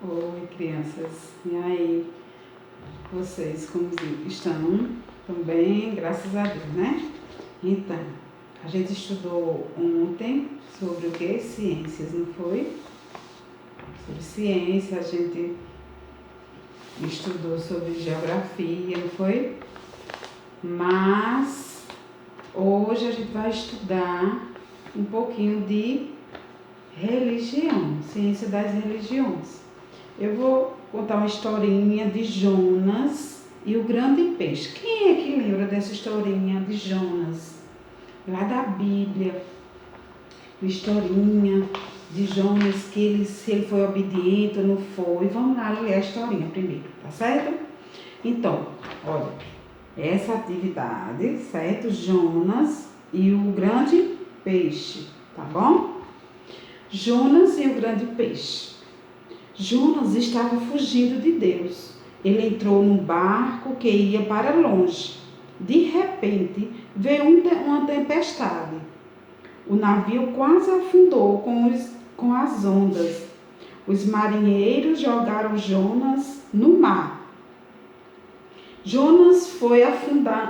Oi, crianças. E aí, vocês como estão? Estão bem? Graças a Deus, né? Então, a gente estudou ontem sobre o que? Ciências, não foi? Sobre ciência, a gente estudou sobre geografia, não foi? Mas hoje a gente vai estudar um pouquinho de religião, ciência das religiões. Eu vou contar uma historinha de Jonas e o grande peixe. Quem é que lembra dessa historinha de Jonas? Lá da Bíblia. Uma historinha de Jonas, se ele foi obediente ou não foi. Vamos lá ler a historinha primeiro, tá certo? Então, olha, essa atividade, certo? Jonas e o grande peixe, tá bom? Jonas e o grande peixe. Jonas estava fugindo de Deus. Ele entrou num barco que ia para longe. De repente, veio uma tempestade. O navio quase afundou com as ondas. Os marinheiros jogaram Jonas no mar. Jonas foi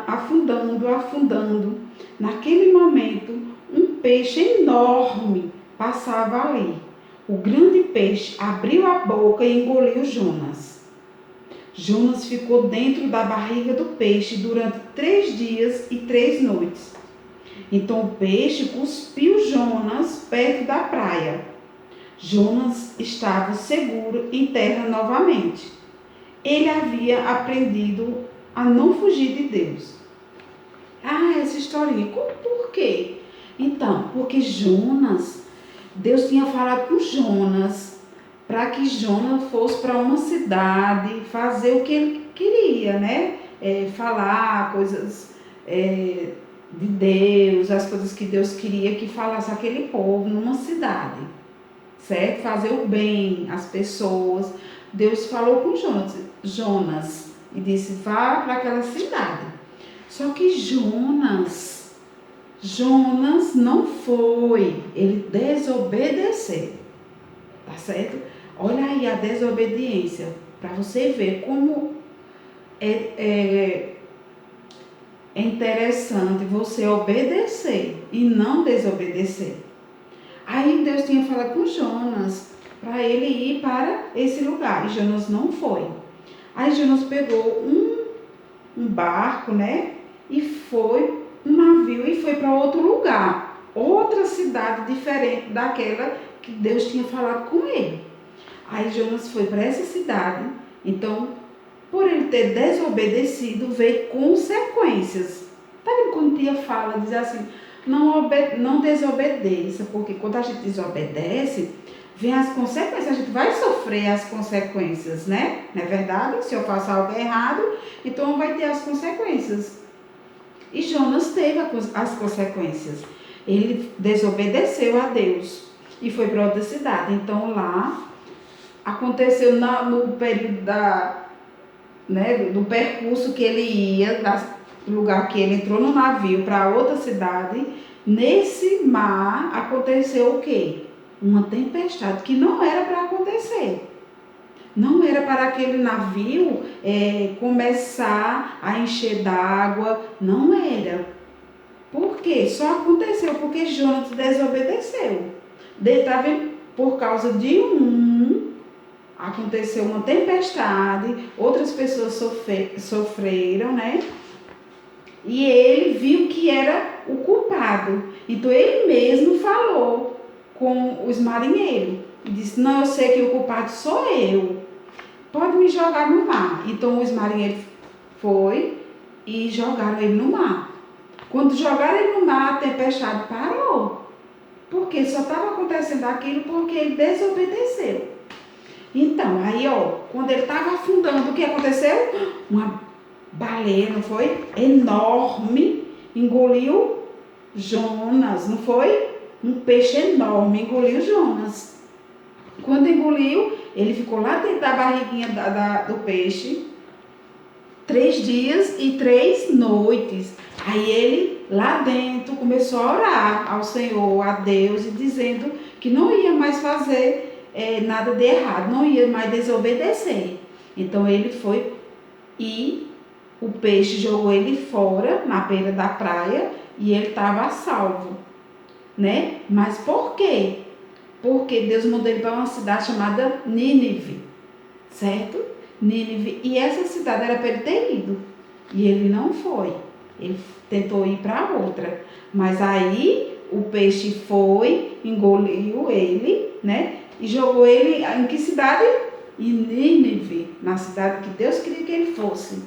afundando. Naquele momento, um peixe enorme passava ali. O grande peixe abriu a boca e engoliu Jonas. Jonas ficou dentro da barriga do peixe durante 3 dias e 3 noites. Então o peixe cuspiu Jonas perto da praia. Jonas estava seguro em terra novamente. Ele havia aprendido a não fugir de Deus. Essa historinha, por quê? Então, porque Deus tinha falado com Jonas para que Jonas fosse para uma cidade fazer o que ele queria, né? Falar coisas de Deus, as coisas que Deus queria que falasse aquele povo numa cidade, certo? Fazer o bem às pessoas. Deus falou com Jonas e disse: vá para aquela cidade. Só que Jonas não foi, ele desobedeceu, tá certo? Olha aí a desobediência, para você ver como é interessante você obedecer e não desobedecer. Aí Deus tinha falado com Jonas para ele ir para esse lugar, e Jonas não foi. Aí Jonas pegou um barco, né? E foi um navio e foi para outro lugar, outra cidade diferente daquela que Deus tinha falado com ele. Aí Jonas foi para essa cidade. Então, por ele ter desobedecido, veio consequências. Tá vendo quando tia fala, diz assim, não desobedeça, porque quando a gente desobedece, vem as consequências, a gente vai sofrer as consequências, né? Não é verdade? Se eu faço algo errado, então vai ter as consequências. E Jonas teve as consequências. Ele desobedeceu a Deus e foi para outra cidade. Então lá aconteceu no período do percurso que ele ia, do lugar que ele entrou no navio para outra cidade. Nesse mar aconteceu o quê? Uma tempestade que não era para acontecer. Não era para aquele navio começar a encher d'água, não era. Por quê? Só aconteceu porque Jonas desobedeceu. Por causa de aconteceu uma tempestade, outras pessoas sofreram, né? E ele viu que era o culpado. Então ele mesmo falou com os marinheiros. E disse, não, eu sei que o culpado sou eu. Pode me jogar no mar. Então os marinheiros foram e jogaram ele no mar. Quando jogaram ele no mar, a tempestade parou. Porque só estava acontecendo aquilo porque ele desobedeceu. Então, aí, quando ele estava afundando, o que aconteceu? Uma baleia, não foi? Enorme, engoliu Jonas, não foi? Um peixe enorme engoliu Jonas. Quando engoliu, ele ficou lá dentro da barriguinha do peixe 3 dias e 3 noites. Aí ele, lá dentro, começou a orar ao Senhor, a Deus, e dizendo que não ia mais fazer nada de errado, não ia mais desobedecer. Então ele foi e o peixe jogou ele fora, na beira da praia, e ele estava a salvo, né? Mas por quê? Porque Deus mandou ele para uma cidade chamada Nínive, certo? Nínive, e essa cidade era para ele ter ido, e ele não foi. Ele tentou ir para outra, mas aí o peixe foi, engoliu ele, né? E jogou ele em que cidade? Em Nínive, na cidade que Deus queria que ele fosse.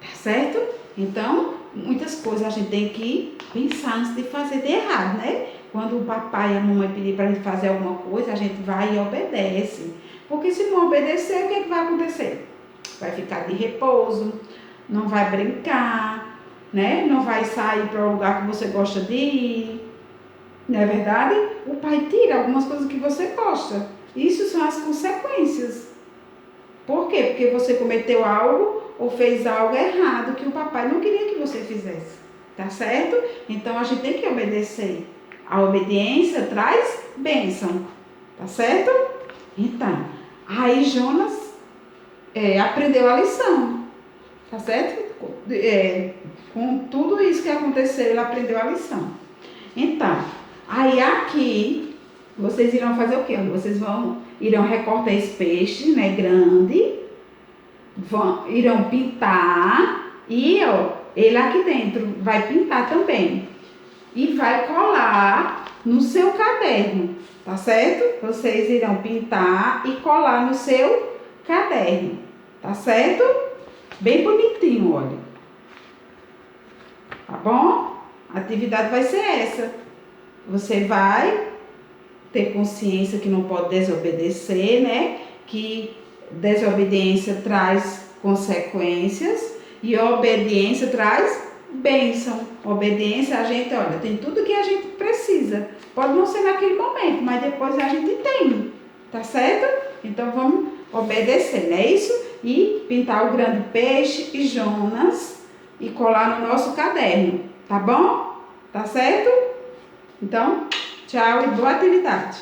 Tá certo? Então, muitas coisas a gente tem que pensar antes de fazer de errado, né? Quando o papai e a mamãe pedir para a gente fazer alguma coisa, a gente vai e obedece. Porque se não obedecer, o que, que vai acontecer? Vai ficar de repouso, não vai brincar, né? Não vai sair para o lugar que você gosta de ir. Não é verdade? O pai tira algumas coisas que você gosta. Isso são as consequências. Por quê? Porque você cometeu algo ou fez algo errado que o papai não queria que você fizesse. Tá certo? Então a gente tem que obedecer. A obediência traz bênção. Tá certo? Então, aí Jonas aprendeu a lição. Tá certo? Com tudo isso que aconteceu, ele aprendeu a lição. Então, aí aqui, vocês irão fazer o quê? Vocês irão recortar esse peixe, né, grande, irão pintar e, ele aqui dentro vai pintar também. E vai colar no seu caderno, tá certo? Vocês irão pintar e colar no seu caderno, tá certo? Bem bonitinho, olha. Tá bom? A atividade vai ser essa. Você vai ter consciência que não pode desobedecer, né? Que desobediência traz consequências e a obediência traz bênção. Obediência, a gente, olha, tem tudo que a gente precisa. Pode não ser naquele momento, mas depois a gente tem. Tá certo? Então vamos obedecer, não é isso? E pintar o grande peixe e Jonas e colar no nosso caderno. Tá bom? Tá certo? Então, tchau e boa atividade.